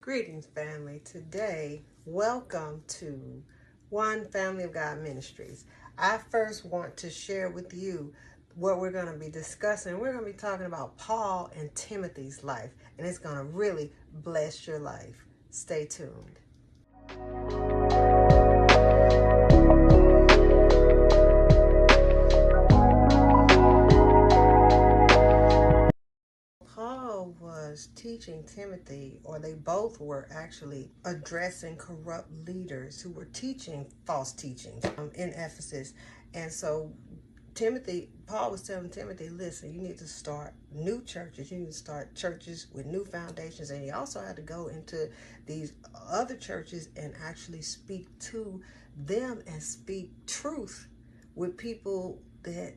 Greetings, family. Today, welcome to One Family of God Ministries. I first want to share with you what we're going to be discussing. We're going to be talking about Paul and Timothy's life, and it's going to really bless your life. Stay tuned. Paul was teaching Timothy, or they both were actually addressing corrupt leaders who were teaching false teachings in Ephesus. And so Paul was telling Timothy, listen, you need to start new churches. You need to start churches with new foundations. And he also had to go into these other churches and actually speak to them and speak truth with people that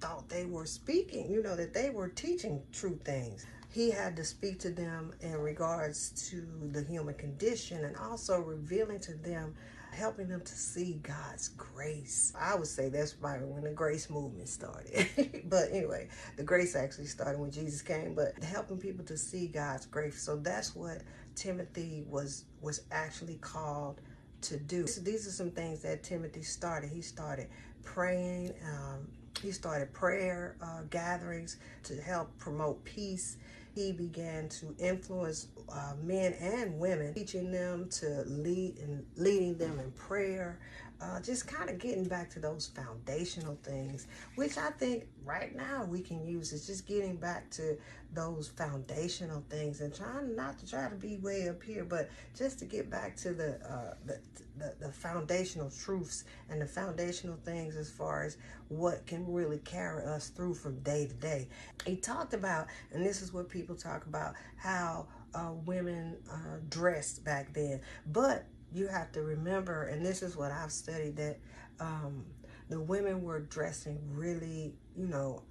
thought they were speaking, that they were teaching true things. He had to speak to them in regards to the human condition and also revealing to them, helping them to see God's grace. I would say that's probably when the grace movement started. But anyway, the grace actually started when Jesus came, but helping people to see God's grace. So that's what Timothy was actually called to do. So these are some things that Timothy started. He started praying. He started prayer gatherings to help promote peace. He began to influence men and women, teaching them to leading them in prayer. Just kind of getting back to those foundational things, which I think right now we can use. Is just getting back to those foundational things and trying not to try to be way up here, but just to get back to the foundational truths and the foundational things as far as what can really carry us through from day to day. He talked about, and this is what people talk about, how women dressed back then, but you have to remember, and this is what I've studied, that the women were dressing really,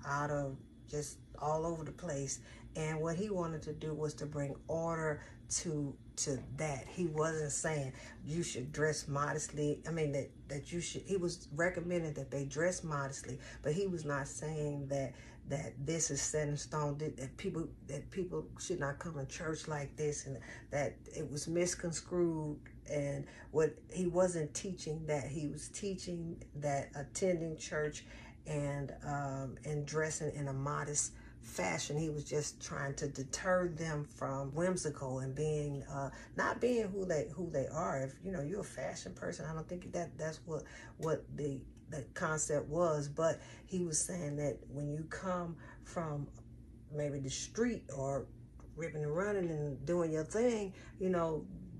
out of just all over the place. And what he wanted to do was to bring order to that. He wasn't saying you should dress modestly. I mean, that you should, he was recommending that they dress modestly, but he was not saying that this is set in stone, that people should not come to church like this, and that it was misconstrued. And what he wasn't teaching that, he was teaching that attending church and dressing in a modest fashion, he was just trying to deter them from whimsical and being not being who they are. If you're a fashion person, I don't think that's what the concept was. But he was saying that when you come from maybe the street or ripping and running and doing your thing,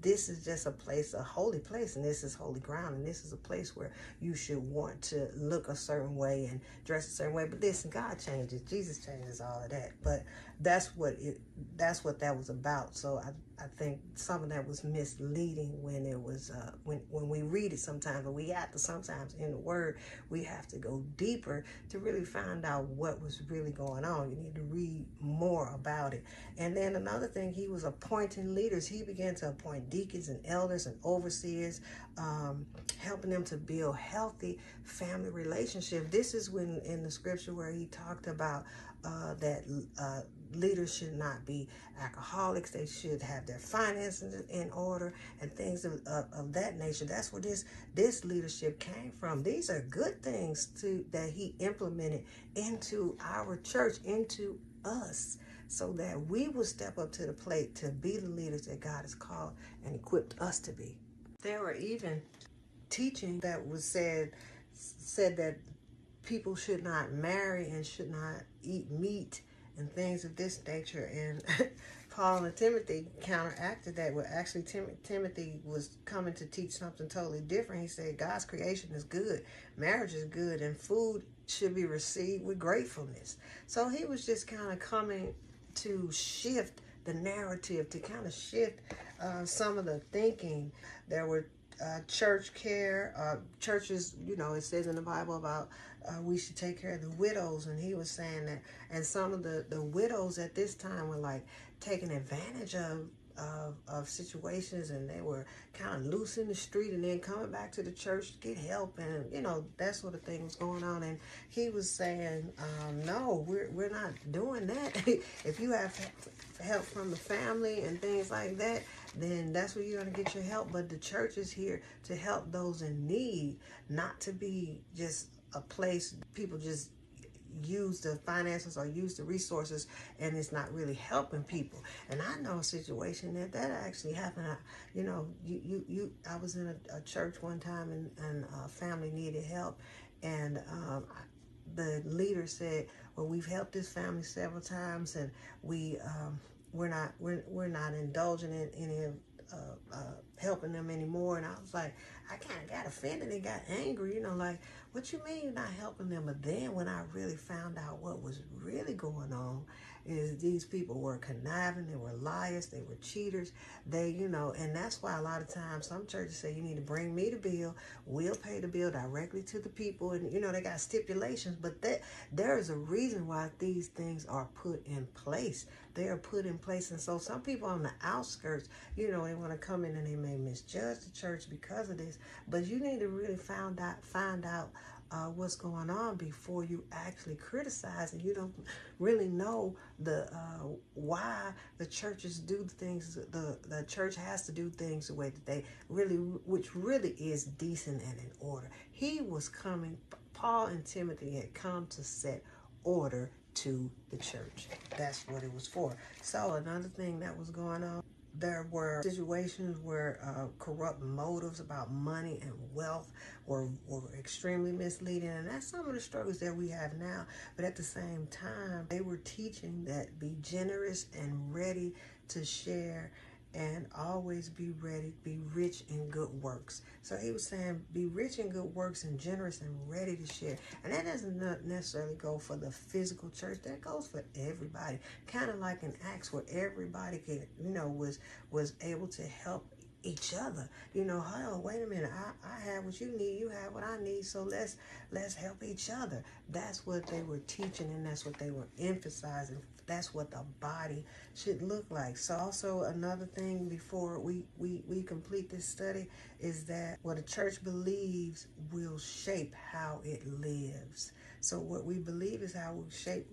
this is just a holy place, and this is holy ground, and this is a place where you should want to look a certain way and dress a certain way. But listen, God changes, Jesus changes all of that. But that's what that was about. So I think some of that was misleading when it was when we read it sometimes, but we have to sometimes in the Word we have to go deeper to really find out what was really going on. You need to read more about it. And then another thing, he was appointing leaders. He began to appoint deacons and elders and overseers, helping them to build healthy family relationships. This is when in the scripture where he talked about that leaders should not be alcoholics. They should have their finances in order and things of that nature. That's where this leadership came from. These are good things that he implemented into our church, into us, so that we will step up to the plate to be the leaders that God has called and equipped us to be. There were even teaching that was said that people should not marry and should not eat meat and things of this nature. And Paul and Timothy counteracted that. Well, actually, Timothy was coming to teach something totally different. He said God's creation is good, marriage is good, and food should be received with gratefulness. So he was just kind of coming to shift the narrative, to kind of shift some of the thinking. There were church care, churches, it says in the Bible about we should take care of the widows, and he was saying that, and some of the widows at this time were like taking advantage of situations, and they were kind of loose in the street and then coming back to the church to get help, and that sort of thing was going on. And he was saying, no, we're not doing that. If you have help from the family and things like that, then that's where you're going to get your help. But the church is here to help those in need, not to be just a place people just use the finances or use the resources and it's not really helping people. And I know a situation that actually happened. I was in a church one time, and a family needed help, and the leader said, well, we've helped this family several times, and we're not indulging in any of helping them anymore. And I was like, I kind of got offended and got angry, like, what you mean you're not helping them? But then when I really found out what was really going on, is these people were conniving, they were liars, they were cheaters, and that's why a lot of times some churches say, you need to bring me the bill, we'll pay the bill directly to the people, and they got stipulations, but there is a reason why these things are put in place. They are put in place, and so some people on the outskirts, they want to come in and they may misjudge the church because of this, but you need to really find out what's going on before you actually criticize, and you don't really know the why the churches do things. The church has to do things the way that they really, which really is decent and in order. Paul and Timothy had come to set order to the church. That's what it was for. So another thing that was going on, there were situations where corrupt motives about money and wealth were extremely misleading, and that's some of the struggles that we have now. But at the same time, they were teaching that be generous and ready to share, and always be ready, be rich in good works. So he was saying, be rich in good works and generous and ready to share. And that doesn't necessarily go for the physical church. That goes for everybody. Kind of like in Acts, where everybody could, was able to help each other. Oh, wait a minute, I have what you need, you have what I need, so let's help each other. That's what they were teaching, and that's what they were emphasizing. That's what the body should look like. So also another thing before we complete this study is that what a church believes will shape how it lives. So what we believe is how we shape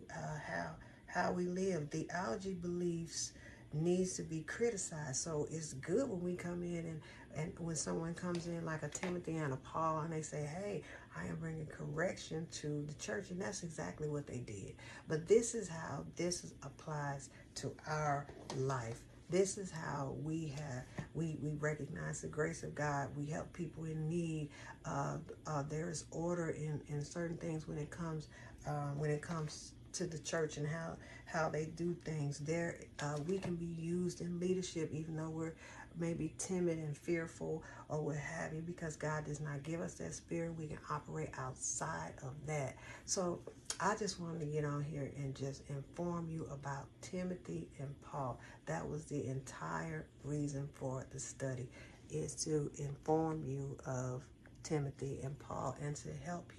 how we live. Theology beliefs needs to be criticized. So it's good when we come in and when someone comes in like a Timothy and a Paul, and they say, hey, I am bringing correction to the church, and that's exactly what they did. But this is how this applies to our life. This is how we recognize the grace of God. We help people in need. There is order in certain things when it comes to the church and how they do things. We can be used in leadership, even though we're maybe timid and fearful or what have you, because God does not give us that spirit. We can operate outside of that. So I just wanted to get on here and just inform you about Timothy and Paul. That was the entire reason for the study, is to inform you of Timothy and Paul, and to help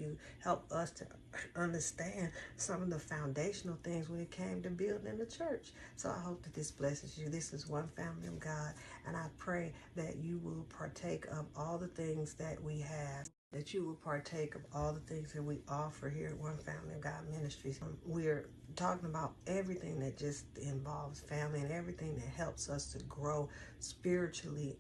us to understand some of the foundational things when it came to building the church. So I hope that this blesses you. This is One Family of God, and I pray that you will partake of all the things that we have, that you will partake of all the things that we offer here at One Family of God Ministries. We're talking about everything that just involves family and everything that helps us to grow spiritually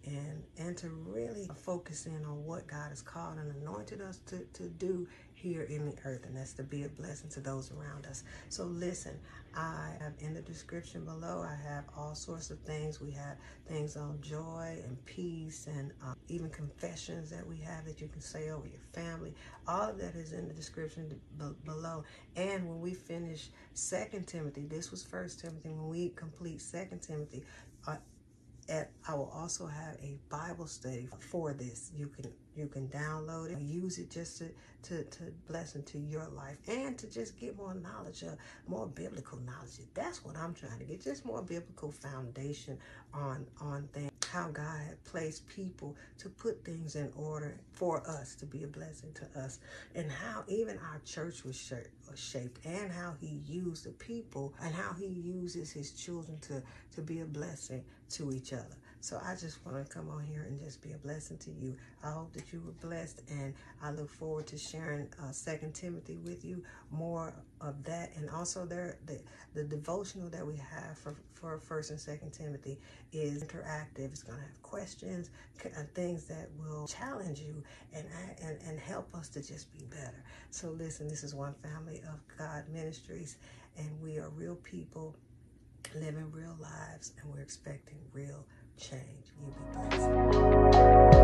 and to really focus in on what God has called and anointed us to do here in the earth, and that's to be a blessing to those around us. So listen, I have in the description below, I have all sorts of things. We have things on joy and peace, and even confessions that we have that you can say over your family. All of that is in the description below. And when we finish 2 Timothy, this was 1 Timothy, when we complete 2 Timothy, I will also have a Bible study for this. You can download it, use it just to bless into your life, and to just get more knowledge, more biblical knowledge. That's what I'm trying to get, just more biblical foundation on things, how God had placed people to put things in order for us, to be a blessing to us, and how even our church was shaped, and how he used the people, and how he uses his children to be a blessing to each other. So I just want to come on here and just be a blessing to you. I hope that you were blessed, and I look forward to sharing 2 Timothy with you, more of that. And also the devotional that we have for 1 and 2 Timothy is interactive. It's going to have questions, things that will challenge you and help us to just be better. So listen, this is One Family of God Ministries, and we are real people living real lives, and we're expecting real change. You be blessed.